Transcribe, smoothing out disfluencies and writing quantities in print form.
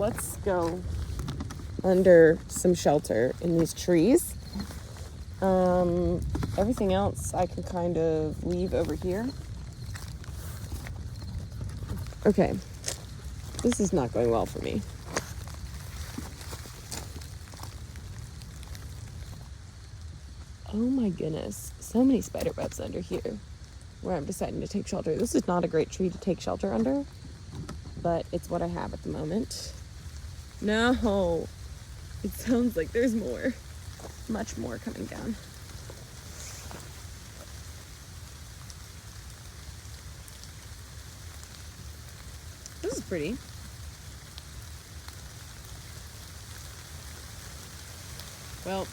Let's go under some shelter in these trees. Everything else I can kind of leave over here. Okay, this is not going well for me. Oh my goodness, so many spider webs under here where I'm deciding to take shelter. This is not a great tree to take shelter under, but it's what I have at the moment. No, it sounds like there's more, much more coming down. This is pretty. Well,